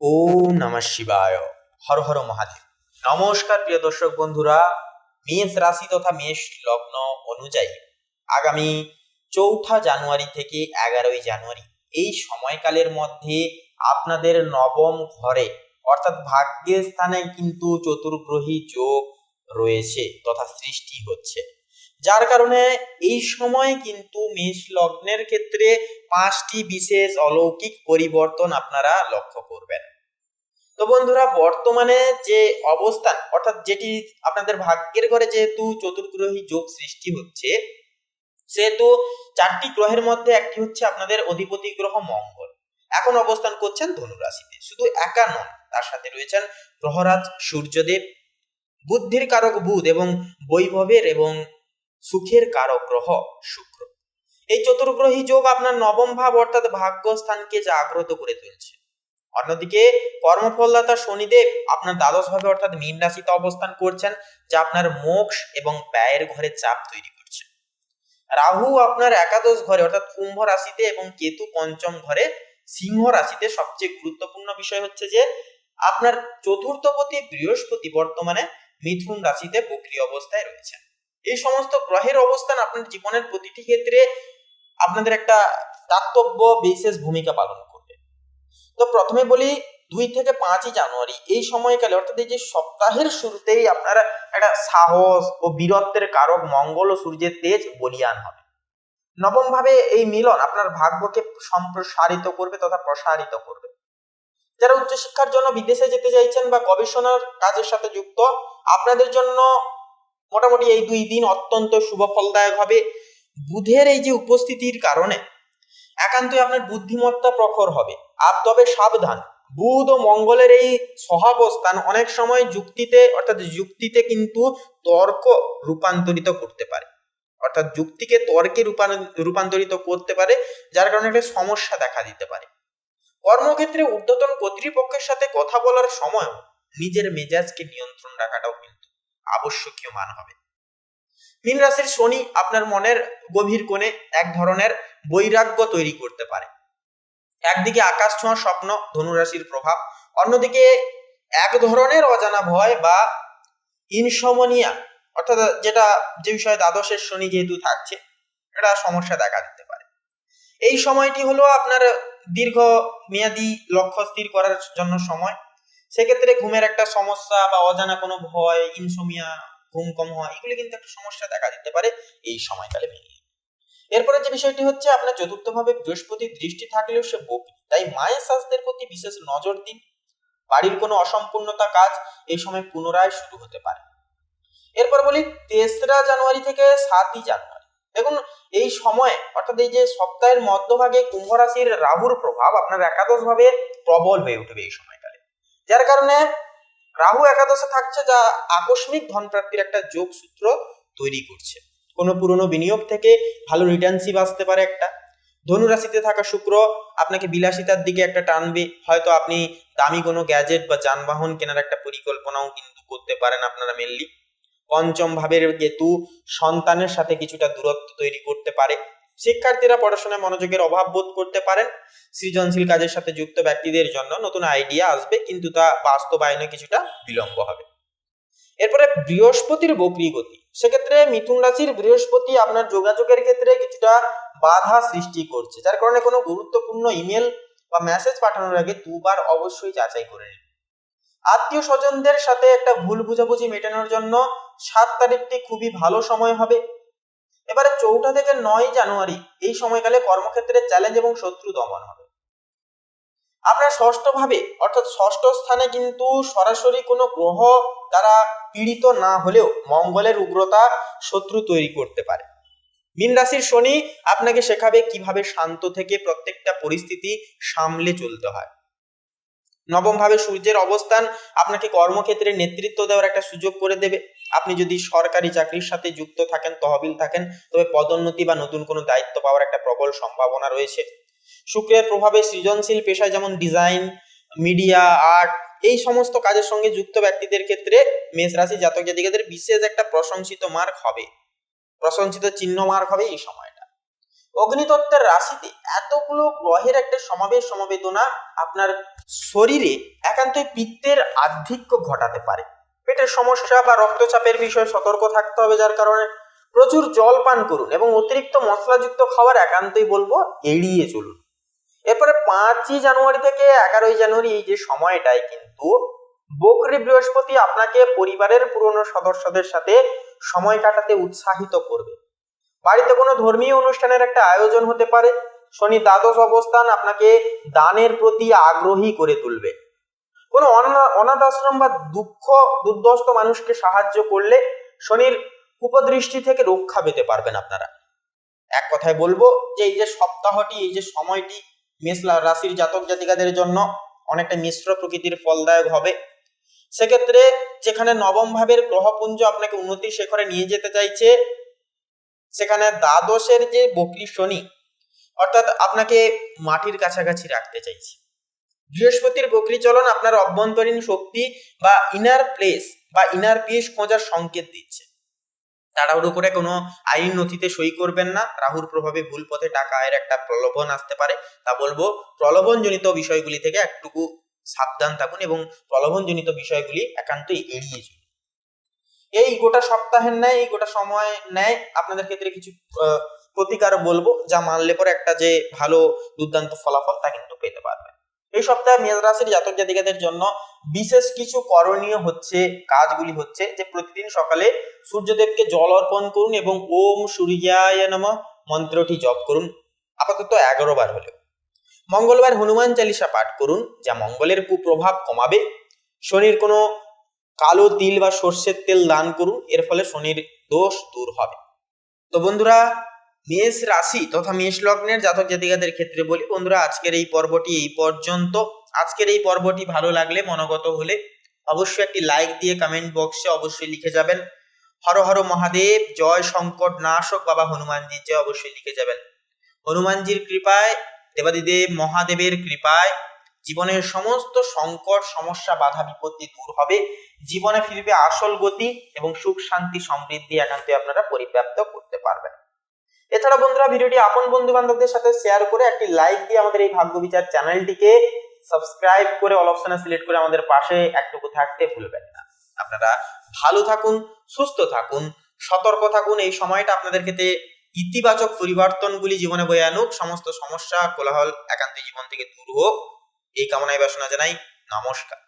ওম নমঃ শিবায়। হর হর মহাদেব। নমস্কার প্রিয় দর্শক বন্ধুরা, মেষ রাশি তথা মেষ লগ্ন অনুযায়ী আগামী ৪ঠা জানুয়ারি থেকে ১১ই জানুয়ারি এই সময়কালের মধ্যে আপনাদের নবম ঘরে অর্থাৎ ভাগ্যের স্থানে কিন্তু চতুর্গ্রহী যোগ রয়েছে তথা সৃষ্টি হচ্ছে, যার কারণে এই সময় কিন্তু মেষ লগ্নের ক্ষেত্রে 5টি বিশেষ অলৌকিক পরিবর্তন আপনারা লক্ষ্য করবেন। তো বন্ধুরা, বর্তমানে যে অবস্থান অর্থাৎ যেটি আপনাদের ভাগ্যের ঘরে যেহেতু চতুর্গ্রহী যোগ সৃষ্টি হচ্ছে, সেহেতু 4টি গ্রহের মধ্যে একটি হচ্ছে আপনাদের অধিপতি গ্রহ মঙ্গল। এখন অবস্থান করছেন ধনু রাশিতে। শুধু একা নন, তার সাথে রয়েছেন গ্রহরাজ সূর্যদেব, বুদ্ধির কারক বুধ এবং বৈভবের এবং সুখের কারক গ্রহ শুক্র। এই চতুর্গ্রহী যোগ আপনার নবম ভাব অর্থাৎ ভাগ্যস্থানকে জাগ্রত করে তুলছে। অন্যদিকে কর্মফলদাতা শনিদেব আপনার দ্বাদশ ভাবে অর্থাৎ মীন রাশিতে অবস্থান করছেন, যা আপনার মোক্ষ এবং ব্যয়ের ঘরে চাপ তৈরি করছে। রাহু আপনার একাদশ ঘরে অর্থাৎ কুম্ভ রাশিতে এবং কেতু পঞ্চম ঘরে সিংহ রাশিতে। সবচেয়ে গুরুত্বপূর্ণ বিষয় হচ্ছে যে আপনার চতুর্থপতি বৃহস্পতি বর্তমানে মিথুন রাশিতে বক্রী অবস্থায় রয়েছেন। এই সমস্ত গ্রহের অবস্থান আপনার জীবনের প্রতিটি ক্ষেত্রে আপনাদের একটা দাতব্য বিশেষ ভূমিকা পালন করবে। তো প্রথমে বলি 2 থেকে 5ই জানুয়ারি এই সময়কালে অর্থাৎ এই যে সপ্তাহের শুরুতেই আপনারা একটা সাহস ও বীরত্বের কারক মঙ্গল ও সূর্যের তেজ বলীয়ান হবে। নবম ভাবে এই মিলন আপনার ভাগ্যকে সম্প্রসারিত করবে তথা প্রসারিত করবে। যারা উচ্চশিক্ষার জন্য বিদেশে যেতে চাইছেন বা গবেষণার কাজের সাথে যুক্ত, আপনাদের জন্য মোটামুটি এই 2 দিন অত্যন্ত শুভ ফলদায়ক হবে। বুধের এই যে উপস্থিতির কারণে একান্তই আপনার বুদ্ধিমত্তা প্রখর হবে। তবে সাবধান, বুধ ও মঙ্গলের এই সহাবস্থান অনেক সময় যুক্তিতে কিন্তু তর্ক রূপান্তরিত করতে পারে, অর্থাৎ যুক্তিকে তর্কে রূপান্তরিত করতে পারে, যার কারণে একটা সমস্যা দেখা দিতে পারে। কর্মক্ষেত্রে ঊর্ধ্বতন কর্তৃপক্ষের সাথে কথা বলার সময় নিজের মেজাজকে নিয়ন্ত্রণ রাখাটাও কিন্তু আবশ্যকীয় মান হবে। মীন রাশির শনি আপনার মনের গভীর কোণে এক ধরনের বৈরাগ্য তৈরি করতে পারে। একদিকে আকাশ ছোঁয়া স্বপ্ন ধনুরাশির প্রভাব, অন্যদিকে এক ধরনের অজানা ভয় বা ইনসমনিয়া অর্থাৎ যে বিষয়ে দ্বাদশের শনি যেহেতু থাকছে, এটা সমস্যা দেখা দিতে পারে। এই সময়টি হলো আপনার দীর্ঘ মেয়াদী লক্ষ্য স্থির করার জন্য সময়। সেক্ষেত্রে ঘুমের একটা সমস্যা বা অজানা কোনো ভয়, ইনসোমিয়া, ঘুম কম হওয়া, এগুলি কিন্তু একটা সমস্যা দেখা দিতে পারে এই সময়কালে মিলিয়ে। এরপরে যে বিষয়টি হচ্ছে আপনার চতুর্থভাবে বৃহস্পতির দৃষ্টি থাকলেও সে বকরি, তাই মায়ের স্বাস্থ্যের প্রতি বিশেষ নজর দিন। বাড়ির কোনো অসম্পূর্ণতা কাজ এই সময় পুনরায় শুরু হতে পারে। এরপর বলি 3রা জানুয়ারি থেকে 7ই জানুয়ারি। দেখুন, এই সময় অর্থাৎ এই যে সপ্তাহের মধ্যভাগে কুম্ভ রাশির রাহুর প্রভাব আপনার একাদশ ভাবে প্রবল হয়ে উঠবে এই সময়কালে, যার কারণে রাহু একাদশে থাকছে, যা আকস্মিক ধন প্রাপ্তির একটা যোগসূত্র তৈরি করছে। কোনো পুরনো বিনিয়োগ থেকে ভালো রিটার্নশিপ আসতে পারে একটা। ধনু রাশিতে থাকা শুক্র আপনাকে বিলাসিতার দিকে একটা টানবে। হয়তো আপনি দামি কোনো গ্যাজেট বা যানবাহন কেনার একটা পরিকল্পনাও কিন্তু করতে পারেন আপনারা মেনলি। পঞ্চম ভাবের কেতু সন্তানের সাথে কিছুটা দূরত্ব তৈরি করতে পারে। শিক্ষার্থীরা পড়াশোনায় মনোযোগের অভাব বোধ করতে পারেন। সৃজনশীল কাজের সাথে যুক্ত ব্যক্তিদের জন্য নতুন আইডিয়া আসবে, কিন্তু তা বাস্তবায়নে কিছুটা বিলম্ব হবে। এরপরে বৃহস্পতির বক্রী গতি, সেক্ষেত্রে মিথুন রাশির বৃহস্পতি আপনার যোগাযোগের ক্ষেত্রে কিছুটা বাধা সৃষ্টি করছে, যার কারণে কোনো গুরুত্বপূর্ণ ইমেল বা মেসেজ পাঠানোর আগে 2বার অবশ্যই যাচাই করে নিন। আত্মীয় স্বজনদের সাথে একটা ভুল বুঝাবুঝি মেটানোর জন্য 7 তারিখটি খুবই ভালো সময় হবে। এবারে 4 থেকে 9 জানুয়ারি এই সময়কালে কর্মক্ষেত্রে চ্যালেঞ্জ এবং শত্রু দমন হবে। আপনার ষষ্ঠ ভাবে অর্থাৎ ষষ্ঠ স্থানে কিন্তু সরাসরি কোনো গ্রহ দ্বারা পীড়িত না হলেও মঙ্গলের উগ্রতা শত্রু তৈরি করতে পারে। মীন রাশির শনি আপনাকে শেখাবে কিভাবে শান্ত থেকে প্রত্যেকটা পরিস্থিতি সামলে চলতে হয়। নবম ভাবে সূর্যের অবস্থান আপনাকে কর্মক্ষেত্রে নেতৃত্ব দেওয়ার একটা সুযোগ করে দেবে। আপনি যদি সরকারি চাকরির সাথে যুক্ত থাকেন, তহবিল থাকেন, তবে পদোন্নতি বা নতুন কোনো দায়িত্ব পাওয়ার একটা প্রবল সম্ভাবনা রয়েছে। শুক্রের প্রভাবে সৃজনশীল পেশায় যেমন ডিজাইন, মিডিয়া, আর্ট, এই সমস্ত কাজের সঙ্গে যুক্ত ব্যক্তিদের ক্ষেত্রে মেষ রাশি জাতক জাতিকাদের বিশেষ একটা প্রশংসিত চিহ্ন মার্ক হবে এই সময়টা। অগ্নিতত্ত্বের রাশিতে এতগুলো গ্রহের একটা সমবেদনা আপনার শরীরে একান্তই পিত্তের আধিক্য ঘটাতে পারে। পেটের সমস্যা বা রক্তচাপের বিষয়ে সতর্ক থাকতে হবে, যার কারণে প্রচুর জল পান করুন এবং অতিরিক্ত মশলাযুক্ত খাবার একান্তই বলবো এড়িয়ে চলুন। এরপরে 5ই জানুয়ারি থেকে 11ই জানুয়ারি এই যে সময়টায় কিন্তু বকরি বৃহস্পতি আপনাকে পরিবারের পুরনো সদস্যদের সাথে সময় কাটাতে উৎসাহিত করবে। বাড়িতে কোনো ধর্মীয় অনুষ্ঠানের একটা আয়োজন হতে পারে। শনি দ্বাদশ অবস্থান আপনাকে দানের প্রতি আগ্রহী করে তুলবে। কোনো অনাথ আশ্রম বা দুর্দশা মানুষকে সাহায্য করলে শনির কুপদৃষ্টি থেকে রক্ষা পেতে পারবেন আপনারা। এক কথায় বলবো যে এই যে সপ্তাহটি, এই যে সময়টি মেষ রাশির জাতক জাতিকাদের জন্য অনেকটা মিশ্র প্রকৃতির ফলদায়ক হবে। সেক্ষেত্রে যেখানে নবম ভাবের গ্রহপুঞ্জ আপনাকে উন্নতির শিখরে নিয়ে যেতে চাইছে, সেখানে দ্বাদশের যে বকরি শনি অর্থাৎ আপনাকে মাটির কাছাকাছি রাখতে চাইছে। বৃহস্পতির বকরি চলন আপনার অভ্যন্তরীণ শক্তি বা ইনার প্লেস বা ইনার পিস খোঁজার সংকেত দিচ্ছে। তাড়াহুড়ো করে কোনো আইন নথিতে সই করবেন না। রাহুর প্রভাবে ভুল পথে টাকা আয়ের একটা প্রলোভন আসতে পারে, তা বলবো প্রলোভনজনিত বিষয়গুলি থেকে একটুকু সাবধান থাকুন এবং প্রলোভনজনিত বিষয়গুলি একান্তই এড়িয়ে চলুন। এই গোটা সপ্তাহের ন্যায়, এই গোটা সময় ন্যায় আপনাদের ক্ষেত্রে কিছু প্রতিকার বলবো, যা মানলে পরে একটা যে ভালো দুর্দান্ত ফলাফল তা কিন্তু পেতে পারবেন। এই সপ্তাহে মেষ রাশির জাতক জাতিকাদের জন্য বিশেষ কিছু করণীয় কাজগুলি হচ্ছে যে প্রতিদিন সকালে সূর্যদেবকে জল অর্পণ করুন এবং ওম সূর্যায় নমঃ মন্ত্রটি জপ করুন আপাতত 11 বার হলেও। মঙ্গলবার হনুমান চালিসা পাঠ করুন, যা মঙ্গলের কুপ্রভাব কমাবে। শনির কোনো কালো তিল বা সর্ষের তেল দান করুন, এর ফলে শনির দোষ দূর হবে। তো বন্ধুরা, মেষ রাশি তথা মেষ লগ্নের জাতক জাতিকাদের ক্ষেত্রে বলি বন্ধুরা, আজকের এই পর্বটি এই পর্যন্ত। আজকের এই পর্বটি ভালো লাগলে, মনোগত হলে অবশ্যই একটি লাইক দিয়ে কমেন্ট বক্সে অবশ্যই লিখে যাবেন হর হর মহাদেব, জয় সংকট নাশক বাবা হনুমানজির জয় অবশ্যই লিখে যাবেন। হনুমানজির কৃপায়, দেবাদিদেব মহাদেবের কৃপায় জীবনের সমস্ত সংকট সমস্যা বাধা বিপত্তি দূর হবে। জীবনে ফিরবে আসল গতি এবং সুখ শান্তি সমৃদ্ধি একান্তই আপনারা পরিব্যাপ্ত করতে পারবেন। এছাড়া বন্ধুরা, ভিডিওটি আপন বন্ধু বান্ধবদের সাথে শেয়ার করে একটি লাইক দিয়ে আমাদের এই ভাগ্য বিচার চ্যানেলটিকে সাবস্ক্রাইব করে অল অপশনে সিলেক্ট করে আমাদের পাশে একটুকু থাকতে ভুলবেন না। আপনারা ভালো থাকুন, সুস্থ থাকুন, সতর্ক থাকুন। এই সময়টা আপনাদের ক্ষেত্রে ইতিবাচক পরিবর্তনগুলি জীবনে বয়ে আনুক। সমস্ত সমস্যা কোলাহল একান্তই জীবন থেকে দূর হোক, এই কামনায় বাসনা জানাই। নমস্কার।